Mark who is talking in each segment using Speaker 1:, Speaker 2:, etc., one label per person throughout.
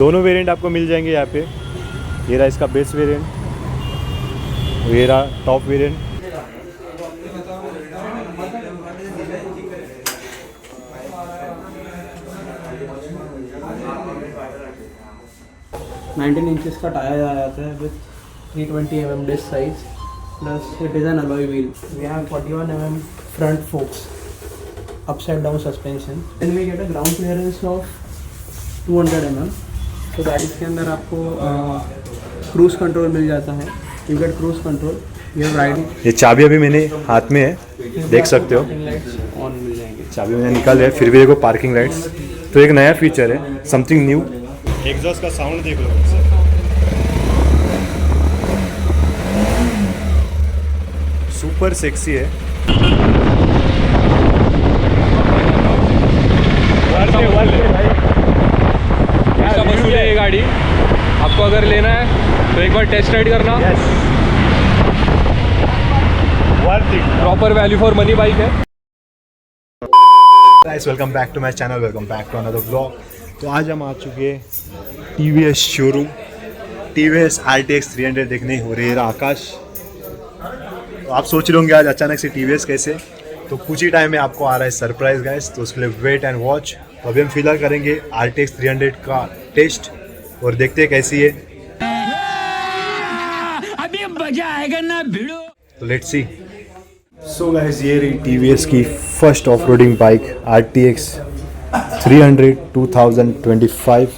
Speaker 1: दोनों वेरिएंट आपको मिल जाएंगे यहाँ पे। ये रहा इसका बेस वेरिएंट, ये रहा टॉप वेरिएंट।
Speaker 2: नाइनटीन इंचेस का टायर आ जाता है with 320 mm disc size, plus it is an alloy wheel. We have 41 mm front forks, upside down suspension, then we get a ground clearance of 200 mm। तो गाड़ी के अंदर आपको cruise control मिल जाता है। You get cruise control, you have riding.
Speaker 1: ये चाबी अभी मैंने हाथ में है, देख सकते हो।
Speaker 2: लाइट्स ऑन मिल जाएंगे।
Speaker 1: चाबी मैंने निकाल है, फिर भी देखो पार्किंग लाइट्स। तो एक नया फीचर है, समथिंग न्यू। एग्जॉस्ट का साउंड देख लो। सुपर सेक्सी है।
Speaker 3: वसूल है ये गाड़ी, आपको अगर लेना है तो एक बार टेस्ट राइड करना। Proper value for money bike है।
Speaker 1: Guys welcome back to my channel, welcome back to another vlog. तो आज हम आ चुके हैं TVS शोरूम। TVS RTX 300 देखने हो रही है आकाश। तो आप सोच रहे होंगे आज अचानक से TVS कैसे, तो कुछ ही टाइम में आपको आ रहा है सरप्राइज गाइस। तो उसके लिए वेट एंड वॉच। तो अभी हम फिलहाल करेंगे RTX 300 का टेस्ट और देखते हैं कैसी है।
Speaker 4: अभी मजा आएगा ना भिड़ो।
Speaker 1: तो लेट्स सी। सो गाइस ये रही TVS की first off roading bike RTX 300 2025।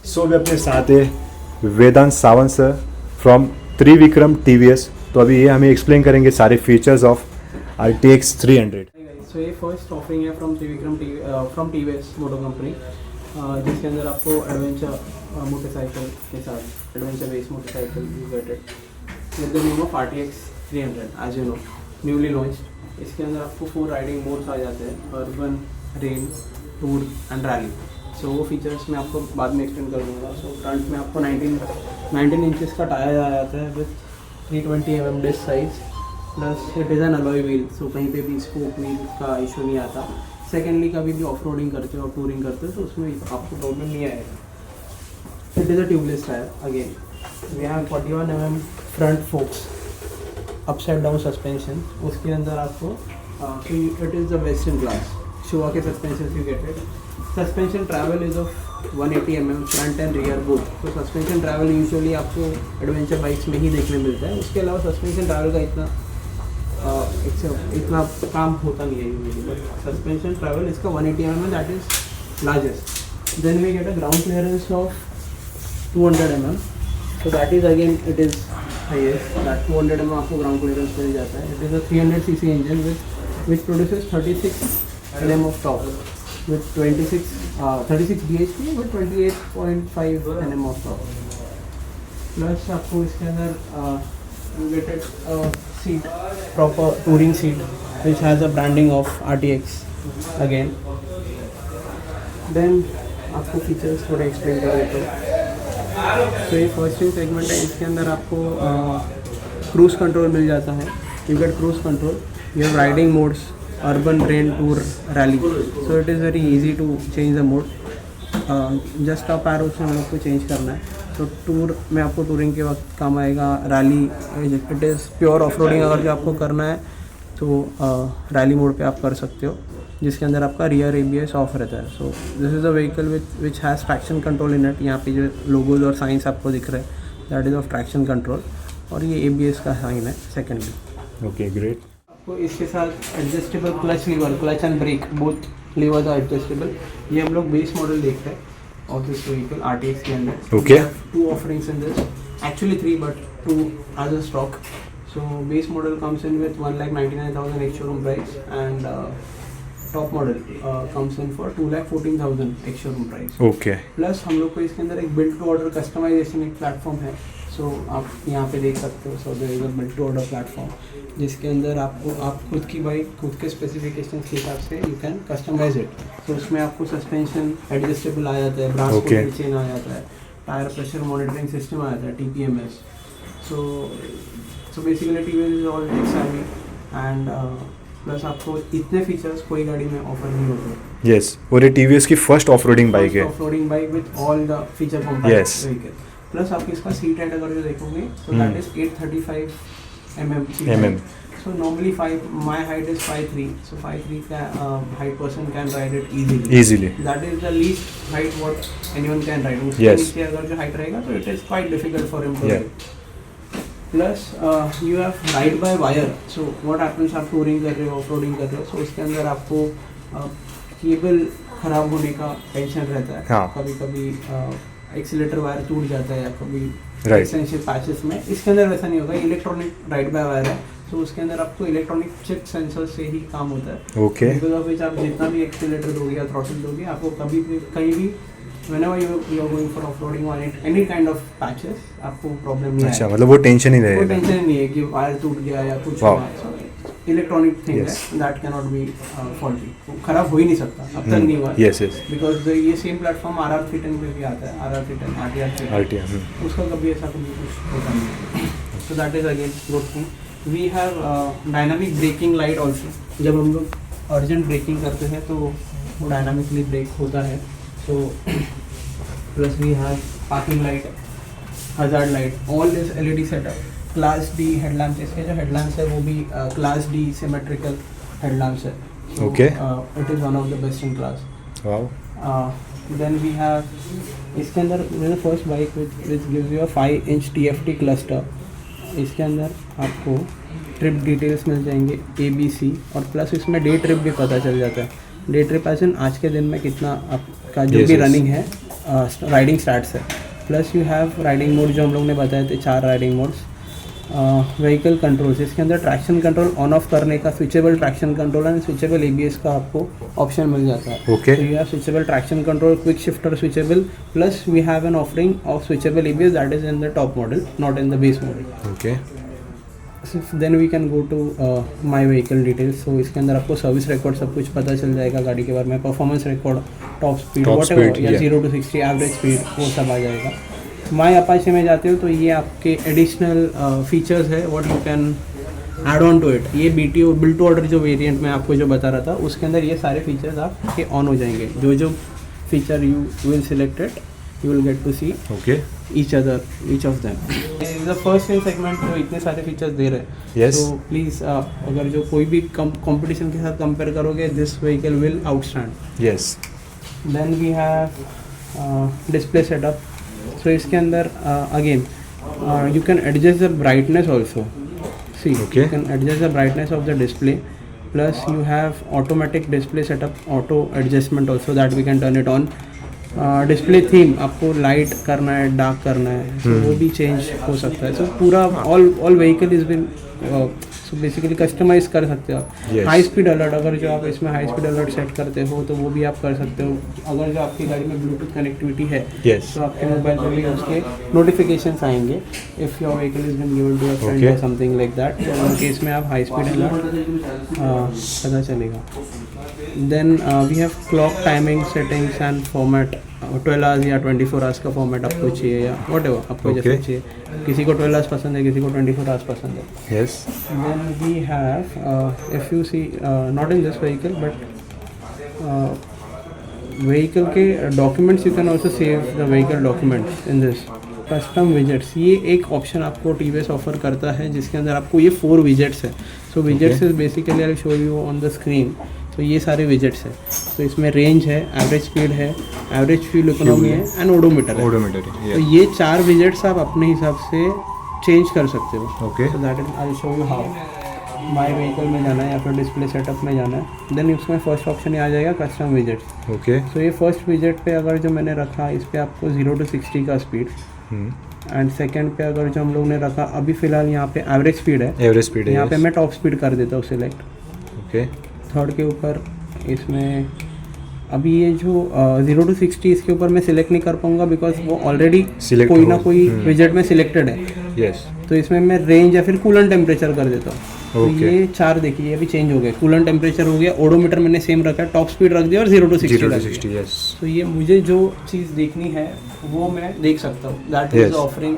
Speaker 1: So अभी अपने साथ है Vedant Sawant sir from Trivikram TVS। तो अभी ये हमें एक्सप्लेन करेंगे सारे फीचर्स ऑफ RTX 300।
Speaker 2: सो ये फर्स्ट ऑफरिंग है from from TVS motor company, जिसके अंदर आपको एडवेंचर मोटरसाइकिल के साथ adventure base motorcycle you get it with the name of RTX 300 as you know, newly launched. इसके अंदर आपको 4 राइडिंग मोड्स आ जाते हैं, urban, rain, tour and rally. So वो फीचर्स मैं आपको बाद में एक्सप्लेन कर दूँगा। सो फ्रंट में आपको 19 इंचेस का टायर आ जाता है with 320 mm disc size, plus it is an alloy wheel. So कहीं पे भी स्पोक व्हील का इशू नहीं आता। सेकेंडली कभी भी ऑफ रोडिंग करते हो और टूरिंग करते हो तो उसमें आपको प्रॉब्लम नहीं आएगा। It is a tubeless tyre again. We have 41 mm front forks, upside down suspension. उसके अंदर आपको it is the best in class Showa के suspension you get it. Suspension travel is of 180 mm front and rear both. तो suspension travel usually आपको adventure bikes में ही देखने मिलता है। उसके अलावा सस्पेंशन ट्रैवल का इतना काम होता नहीं है यूजुअली, बट सस्पेंशन ट्रैवल इसका 180 mm that is largest. Then we get a ground clearance of 200 mm। So that is again it is highest, that 200 mm आपको ग्राउंड क्लियरेंस मिल जाता है। It is a 300 cc engine which produces 36 Nm of torque with 36 bhp with 28.5 Nm of torque। Plus आपको इसके अंदर gated seat, proper touring seat which has a branding of RTX again. देन आपको features थोड़े explain कर देते हैं। तो ये फर्स्टिंग सेगमेंट है, इसके अंदर आपको क्रूज़ कंट्रोल मिल जाता है। You get cruise control, you have riding modes, urban, rain, tour, rally. So it is very easy to change the mode. Just आप एरो से हम लोग को चेंज करना है। तो टूर में आपको टूरिंग के वक्त काम आएगा। Rally it is pure off roading अगर जो आपको करना है तो रैली मोड पे आप कर सकते हो, जिसके अंदर आपका रियर ABS ऑफ रहता है। So this is a vehicle which has traction control in it. यहाँ पे जो लोगोज और साइंस आपको दिख रहे हैं that is of traction control, और ये ABS का साइन है सेकेंडली।
Speaker 1: Okay great.
Speaker 2: तो इसके साथ adjustable clutch lever, clutch and brake both levers are adjustable. ये हम लोग बेस मॉडल देख रहे हैं ऑफ दिस व्हीकल RTX के अंदर।
Speaker 1: Okay.
Speaker 2: 2 offerings in this, actually 3 but 2 as a stock। So base model comes in with 1,99,000 ex showroom price, and top model comes in for 2,14,000 एक showroom price.
Speaker 1: Okay
Speaker 2: plus हम लोग को इसके अंदर एक build to order customization एक platform है। So आप यहाँ पे देख सकते हो, so there is a build to order platform जिसके अंदर आपको आप खुद की बाइक खुद के स्पेसिफिकेशन के हिसाब से यू कैन कस्टमाइज इट। तो उसमें आपको सस्पेंशन एडजस्टेबल आ जाता है, ब्रास
Speaker 1: Okay.
Speaker 2: चेन आ जाता है, टायर प्रेशर मॉनिटरिंग सिस्टम आ जाता है, TPMS। So basically TVS is all tech savvy and plus आपको इतने फीचर्स कोई गाड़ी में ऑफर नहीं होते।
Speaker 1: यस, और ये TVS की फर्स्ट ऑफ रोडिंग बाइक है।
Speaker 2: Of roading bike with all the feature
Speaker 1: Yes.
Speaker 2: Compact vehicle. Plus आपकी इसका सीट हाइट अगर जो देखोगे तो that is 835 mm। So normally my height is 5'3", so 5'3" height person can ride it easily.
Speaker 1: Easily.
Speaker 2: That is the least height what anyone can ride. उसके
Speaker 1: Yes.
Speaker 2: नीचे अगर जो height रहेगा तो it is quite difficult for him to
Speaker 1: Yeah.
Speaker 2: ride. Plus you have ride by wire. So what happens आप touring कर रहे हो, off-roading कर रहे हो, so उसके अंदर आपको केबल खराब होने का टेंशन रहता है।
Speaker 1: हाँ.
Speaker 2: कभी कभी एक्सीलेटर वायर टूट जाता है या कभी
Speaker 1: Right.
Speaker 2: एक्सटेंशन पैचेस में। इसके अंदर वैसा नहीं होगा, इलेक्ट्रॉनिक राइड बाय वायर है। तो उसके अंदर आपको इलेक्ट्रॉनिक चिप सेंसर से ही काम होता है।
Speaker 1: ओके
Speaker 2: बिकॉज ऑफ विच आप जितना भी एक्सीलेटर दोगे या थ्रॉटल दोगे, आपको कभी भी कहीं भी whenever you are going for off-roading or any kind of patches, आपको प्रॉब्लम नहीं
Speaker 1: अच्छा,
Speaker 2: आएगा।
Speaker 1: मतलब वो टेंशन ही
Speaker 2: कोई
Speaker 1: रहेगा।
Speaker 2: टेंशन नहीं है कि वायर टूट गया या कुछ
Speaker 1: Wow.
Speaker 2: हुआ। Electronic thing
Speaker 1: Yes.
Speaker 2: है, that can not be faulty, खराब हो ही नहीं सकता, अब तक नहीं हुआ।
Speaker 1: यस यस,
Speaker 2: बिकॉज ये सेम प्लेटफॉर्म RR310 पे भी आता है, RR310 RTR310,
Speaker 1: RTR।
Speaker 2: उसका कभी ऐसा कभी कुछ होता नहीं है। So that is again good thing. We have dynamic braking light also. जब हम लोग अर्जेंट ब्रेकिंग करते हैं तो वो डायनामिकली ब्रेक होता है। So plus we have parking light, hazard light, all this LED setup. Class D headlamp, इसके जो हेडलैम्प्स है वो भी क्लास D सिमेट्रिकल हेडलैम्प्स है।
Speaker 1: Okay.
Speaker 2: It is one of the best in class.
Speaker 1: Wow,
Speaker 2: then we have इसके अंदर first bike which gives you a 5-inch TFT cluster. इसके अंदर आपको ट्रिप डिटेल्स मिल जाएंगे, ABC, और प्लस इसमें डे ट्रिप भी पता चल जाता है। डे ट्रिप एज इन आज के दिन में कितना आपका जो
Speaker 1: Yes,
Speaker 2: भी
Speaker 1: yes.
Speaker 2: रनिंग है, राइडिंग स्टार्ट्स है। Plus you have riding mode जो हम लोग ने बताए थे, 4 राइडिंग मोड्स। व्हीकल कंट्रोल्स, इसके अंदर ट्रैक्शन कंट्रोल ऑन ऑफ करने का switchable traction control and switchable ABS का आपको ऑप्शन मिल जाता है।
Speaker 1: Okay.
Speaker 2: So you have switchable traction control, quick shifter switchable, plus we have an offering of switchable ABS that is in the top model, not in the base model.
Speaker 1: Okay
Speaker 2: So then we can go to my vehicle details. So इसके अंदर आपको service record सब कुछ पता चल जाएगा गाड़ी के बारे में, performance record, top speed,
Speaker 1: Top
Speaker 2: whatever,
Speaker 1: speed,
Speaker 2: या
Speaker 1: yeah.
Speaker 2: 0 to 60 एवरेज स्पीड, वो सब आ जाएगा। माई अपाचे में जाते हो तो ये आपके एडिशनल फीचर्स है what you can add on to it. ये BTO बिल्ड टू ऑर्डर जो वेरिएंट में आपको जो बता रहा था, उसके अंदर ये सारे फीचर्स आपके ऑन हो जाएंगे। जो जो feature you will selected, you will get to see
Speaker 1: okay
Speaker 2: each of them. The first in segment जो इतने सारे फीचर्स दे रहे हैं,
Speaker 1: Yes.
Speaker 2: तो प्लीज़ अगर जो कोई भी कंपटीशन के साथ कंपेयर करोगे, this vehicle will outstand.
Speaker 1: Yes,
Speaker 2: then we have display setup. So इसके अंदर again you can adjust the brightness also. See,
Speaker 1: Okay.
Speaker 2: you can adjust the brightness of the display. Plus you have automatic display setup, auto adjustment also that we can turn it on. Display theme, आपको light करना है, dark करना है, so वो भी change हो सकता है। सो पूरा all vehicle is been so basically customize कर सकते हो आप।
Speaker 1: Yes.
Speaker 2: हाई स्पीड अलर्ट, अगर जो आप इसमें हाई स्पीड अलर्ट सेट करते हो तो वो भी आप कर सकते हो। अगर जो आपकी गाड़ी में ब्लूटूथ कनेक्टिविटी है,
Speaker 1: Yes.
Speaker 2: तो आपके मोबाइल पर भी उसके नोटिफिकेशंस आएंगे if your vehicle is been given to a friend
Speaker 1: Okay.
Speaker 2: और समथिंग लाइक दैट। तो उन केस में आप हाई स्पीड अलर्ट पता चलेगा। Then we have clock timing settings and format, 12 hours या 24 आवर्स का फॉर्मेट आपको चाहिए या व्हाटएवर आपको जैसे
Speaker 1: Okay.
Speaker 2: चाहिए। किसी को 12 आवर्स पसंद है, किसी को 24 आवर्स पसंद है।
Speaker 1: Yes,
Speaker 2: Then we have, if you see, not in this vehicle, but vehicle के documents you can also save the vehicle documents in this. Custom widgets, ये एक ऑप्शन आपको TVS ऑफर करता है जिसके अंदर आपको ये 4 widgets है। So widgets is basically I'll show you on the screen. तो ये सारे widgets है। तो इसमें रेंज है, एवरेज स्पीड है, एवरेज फ्यूल इकोनॉमी है एंड ओडोमीटर है।
Speaker 1: ओडोमीटर,
Speaker 2: तो ये 4 widgets आप अपने हिसाब से चेंज कर सकते हो।
Speaker 1: Okay.
Speaker 2: So that is, I'll show you how. My vehicle में जाना है या फिर डिस्प्ले सेटअप में जाना है, देन उसमें फर्स्ट ऑप्शन ये आ जाएगा कस्टम विजेट।
Speaker 1: ओके,
Speaker 2: सो ये फर्स्ट विजेट पे अगर जो मैंने रखा, इस पे आपको 0 to 60 का स्पीड, एंड सेकंड पे अगर जो हम लोग ने रखा, अभी फ़िलहाल यहाँ पे एवरेज स्पीड है,
Speaker 1: एवरेज स्पीड है,
Speaker 2: यहाँ पे मैं टॉप स्पीड कर देता हूँ सिलेक्ट।
Speaker 1: ओके,
Speaker 2: थर्ड के ऊपर इसमें अभी ये जो 0 to 60 इसके ऊपर मैं सिलेक्ट नहीं कर पाऊंगा बिकॉज वो ऑलरेडी
Speaker 1: Select
Speaker 2: कोई ना
Speaker 1: हो-
Speaker 2: कोई विजेट में सिलेक्टेड है।
Speaker 1: यस
Speaker 2: तो इसमें मैं रेंज या फिर कूलेंट टेम्परेचर कर देता हूँ। तो
Speaker 1: Okay.
Speaker 2: ये 4 देखिए, ये अभी चेंज हो गया। कूलेंट टेम्परेचर हो गया, ओडोमीटर मैंने सेम रखा है, टॉप स्पीड रख दिया और 0 to 60
Speaker 1: 0
Speaker 2: रख
Speaker 1: to
Speaker 2: दिया।
Speaker 1: 60 यस
Speaker 2: तो ये मुझे जो चीज़ देखनी है वो मैं देख सकता हूँ। That
Speaker 1: Yes.
Speaker 2: Is offering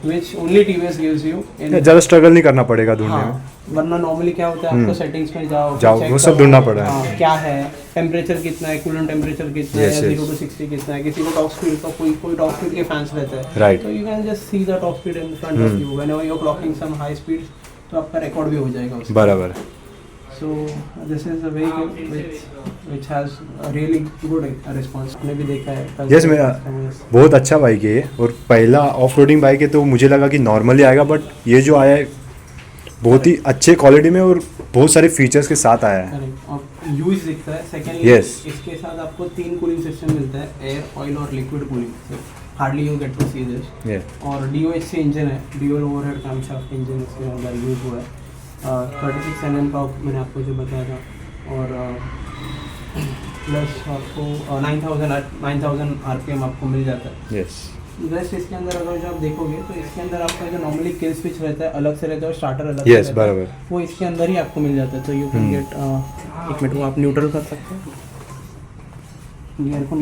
Speaker 2: which only TVS gives you in.
Speaker 1: ज़्यादा स्ट्रगल नहीं करना पड़ेगा ढूंढने में।
Speaker 2: हाँ, वरना नॉर्मली क्या होता है आपको सेटिंग्स में जाओ
Speaker 1: जाओ,
Speaker 2: check
Speaker 1: वो सब
Speaker 2: करो,
Speaker 1: ढूंढना पड़ रहा है।
Speaker 2: हाँ, क्या है, टेम्परेचर कितना है, कूलेंट टेम्परेचर कितना
Speaker 1: Yes,
Speaker 2: है,
Speaker 1: yes.
Speaker 2: 0 to 60 कितना है। किसी को टॉप स्पीड का कोई टॉप स्पीड के फैंस रहते हैं,
Speaker 1: Right.
Speaker 2: तो you can just see the top speed in front of you whenever you are clocking some high speed, तो आपका रिकॉर्ड भी हो जाएगा उसमें।
Speaker 1: बराबर
Speaker 2: so this is a vehicle which has a really good response. आपने भी देखा है।
Speaker 1: यस मैं बहुत अच्छा बाइक है ये, और पहला ऑफ रोडिंग बाइक है तो मुझे लगा कि नॉर्मली आएगा, बट ये जो आया है बहुत ही अच्छे क्वालिटी में और बहुत सारे फीचर्स के साथ आया है।
Speaker 2: करेक्ट, और यूज दिखता है। Secondly
Speaker 1: Yes.
Speaker 2: इसके साथ आपको 3 कूलिंग सिस्टम मिलता है, एयर, ऑयल और liquid cooling. Hardly you get to see this.
Speaker 1: ये
Speaker 2: और DOHC इंजन है, ड्यूअल ओवरहेड कैमशाफ्ट इंजन इसके अंदर यूज हुआ है। 36 Nm का मैंने आपको जो बताया था, और प्लस आपको 9000 RPM आपको मिल जाता है।
Speaker 1: यस
Speaker 2: जस्ट इसके अंदर अगर जो आप देखोगे तो इसके अंदर आपका जो नॉर्मली किल स्विच रहता है अलग से रहता है और स्टार्टर अलग से
Speaker 1: Yes,
Speaker 2: रहता है,
Speaker 1: बराबर।
Speaker 2: वो इसके अंदर ही आपको मिल जाता है। तो यू कैन गेट, एक मिनट, वो आप न्यूट्रल कर सकते हैं। ईयरफोन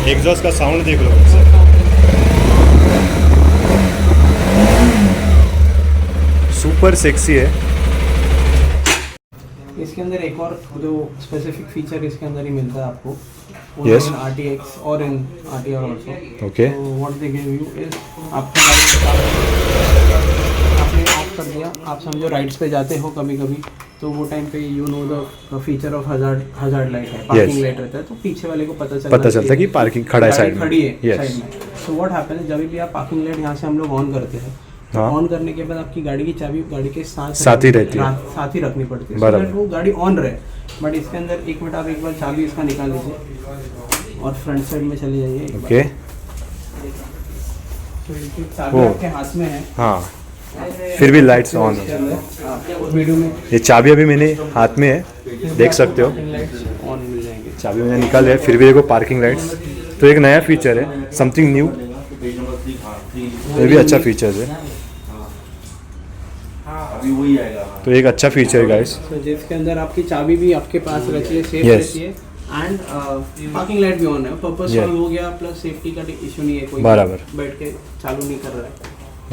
Speaker 1: एग्जॉस्ट का साउंड देख लो। सुपर सेक्सी है।
Speaker 2: इसके अंदर एक और जो स्पेसिफिक फीचर इसके अंदर ही मिलता है आपको,
Speaker 1: Yes.
Speaker 2: इन RTX और इन RTR ऑल्सो।
Speaker 1: ओके
Speaker 2: तो what they give you is आपका गाड़ी आपने ऑफ कर दिया, आप समझो राइड्स पे जाते हो कभी कभी, तो वो टाइम पे you know the feature of hazard light है, पार्किंग लाइट रहता है, तो पीछे वाले को पता चलता
Speaker 1: है कि पार्किंग खड़ा है साइड में।
Speaker 2: खड़ी है
Speaker 1: Yes.
Speaker 2: साइड में। तो व्हाट हैपेंस, जब भी आप पार्किंग लाइट यहाँ से हम लोग ऑन करते हैं, तो
Speaker 1: हाँ।
Speaker 2: ऑन करने के बाद आपकी गाड़ी की चाबी गाड़ी के
Speaker 1: साथ ही रहती है।
Speaker 2: साथ ही रखनी पड़ती है,
Speaker 1: बराबर।
Speaker 2: so that वो गाड़ी ऑन रहे। बट इसके अंदर एक मिनट, आप एक बार चाबी इसका निकाल लीजिए और फ्रंट साइड में चले जाइए एक बार।
Speaker 1: ओके
Speaker 2: तो ये चाबी
Speaker 1: ओ।
Speaker 2: आपके हाथ में है,
Speaker 1: हाँ, फिर भी लाइट्स ऑन है।
Speaker 2: इसके अंदर आप वीडियो में
Speaker 1: ये चाबी अभी मैंने हाथ में है, देख सकते हो।
Speaker 2: लाइट्स ऑन मिल जाएंगे।
Speaker 1: चाबी मैंने निकाल है, फिर भी देखो पार्किंग लाइट्स। तो एक नया फीचर है, समथिंग न्यू, ये भी अच्छा फीचर है।
Speaker 5: अभी वही आएगा।
Speaker 1: तो एक अच्छा फीचर है गाइस।
Speaker 2: तो जिसके अंदर आपकी चाबी भी आपके पास रहती है, सेफ
Speaker 1: Yes.
Speaker 2: रहती है, एंड पार्किंग लाइट भी ऑन है। Purpose
Speaker 1: Yes.
Speaker 2: सॉल्व हो गया, प्लस सेफ्टी का इशू नहीं है, कोई
Speaker 1: बराबर।
Speaker 2: बैठ के चालू नहीं कर रहा है।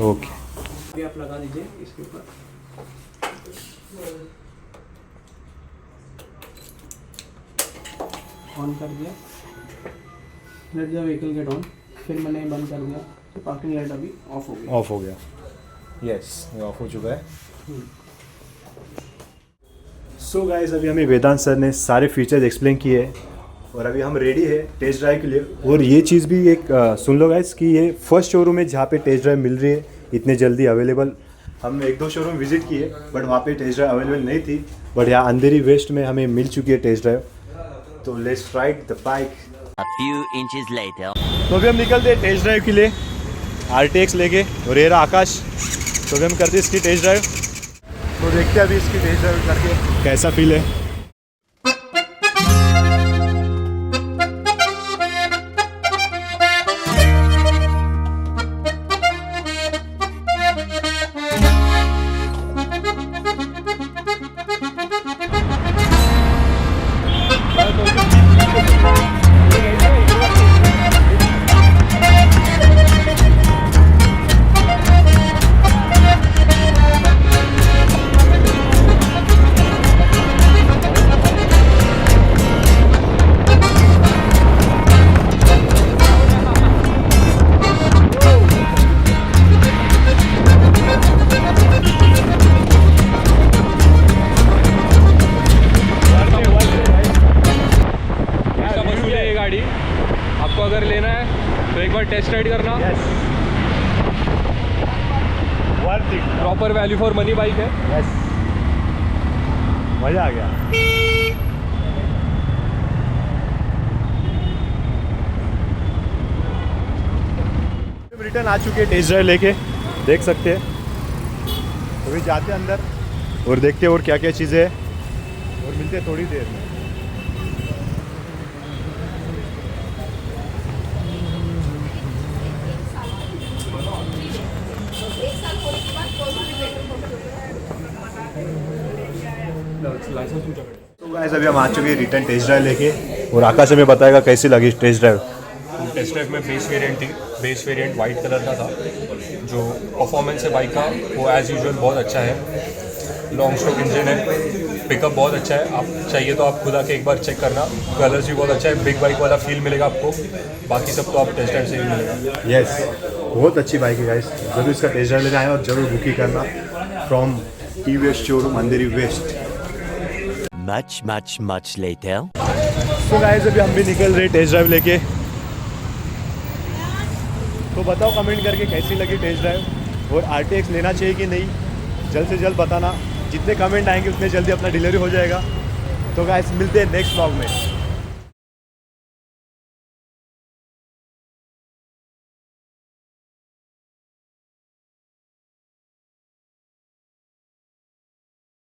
Speaker 1: ओके
Speaker 2: अभी आप लगा दीजिए इसके ऊपर। ऑन कर दिया, let the vehicle get on, फिर मैंने बंद कर दिया, तो पार्किंग लाइट अभी ऑफ हो गई।
Speaker 1: ऑफ हो गया। यस, ये ऑफ हो चुका है। सो गाइस, अभी हमें वेदांत सर ने सारे फीचर्स एक्सप्लेन किए और अभी हम रेडी है टेस्ट ड्राइव के लिए। और ये चीज़ भी एक सुन लो गाइस कि ये फर्स्ट शोरूम है जहाँ पे टेस्ट ड्राइव मिल रही है इतने जल्दी अवेलेबल। हम 1-2 शोरूम विजिट किए बट वहाँ पे टेस्ट ड्राइव अवेलेबल नहीं थी, बट यहाँ अंधेरी वेस्ट में हमें मिल चुकी है टेस्ट ड्राइव। तो let's ride the bike.
Speaker 6: A few inches later.
Speaker 1: तो अभी हम निकलते हैं टेस्ट ड्राइव के लिए RTX लेके, और ये रहा आकाश। तो अभी हम करते हैं इसकी टेस्ट ड्राइव। तो देखते हैं अभी इसकी टेस्ट ड्राइव करके कैसा फील है।
Speaker 3: इसका वसूल है ये गाड़ी। आपको अगर लेना है तो एक बार टेस्ट राइड करना। Proper value for money bike है।
Speaker 1: मज़ा आ गया। रिटर्न आ चुके हैं टेस्ट ड्राइव लेके। देख सकते हैं। अभी जाते हैं अंदर और देखते हैं और क्या क्या चीज़ें हैं और मिलते हैं थोड़ी देर में। तो गाइस अभी हम आ चुके हैं रिटर्न टेस्ट ड्राइव लेके और आकाश हमें बताएगा कैसी लगी टेस्ट ड्राइव।
Speaker 3: टेस्ट ड्राइव में बेस वेरिएंट थी। बेस वेरिएंट वाइट कलर का था। जो परफॉर्मेंस है बाइक का वो एज़ यूजुअल बहुत अच्छा है। लॉन्ग स्ट्रोक इंजन है, पिकअप बहुत अच्छा है। आप चाहिए तो आप खुद आके एक बार चेक करना। कलर्स भी बहुत अच्छा है, बिग बाइक वाला फील मिलेगा आपको। बाकी सब तो आप टेस्ट ड्राइव से ही मिलेगा।
Speaker 1: यस, बहुत अच्छी बाइक है गाइस, जरूर इसका टेस्ट ड्राइव लेना है और जरूर बुकिंग करना from TVS showroom Andheri west.
Speaker 6: Much later.
Speaker 1: तो गाइस अभी हम भी निकल रहे टेस्ट ड्राइव लेके। तो बताओ कमेंट करके कैसी लगी टेस्ट ड्राइव और RTX लेना चाहिए कि नहीं, जल्द से जल्द बताना। जितने कमेंट आएंगे उतने जल्दी अपना डिलीवरी हो जाएगा। तो गाइस मिलते हैं नेक्स्ट व्लॉग में।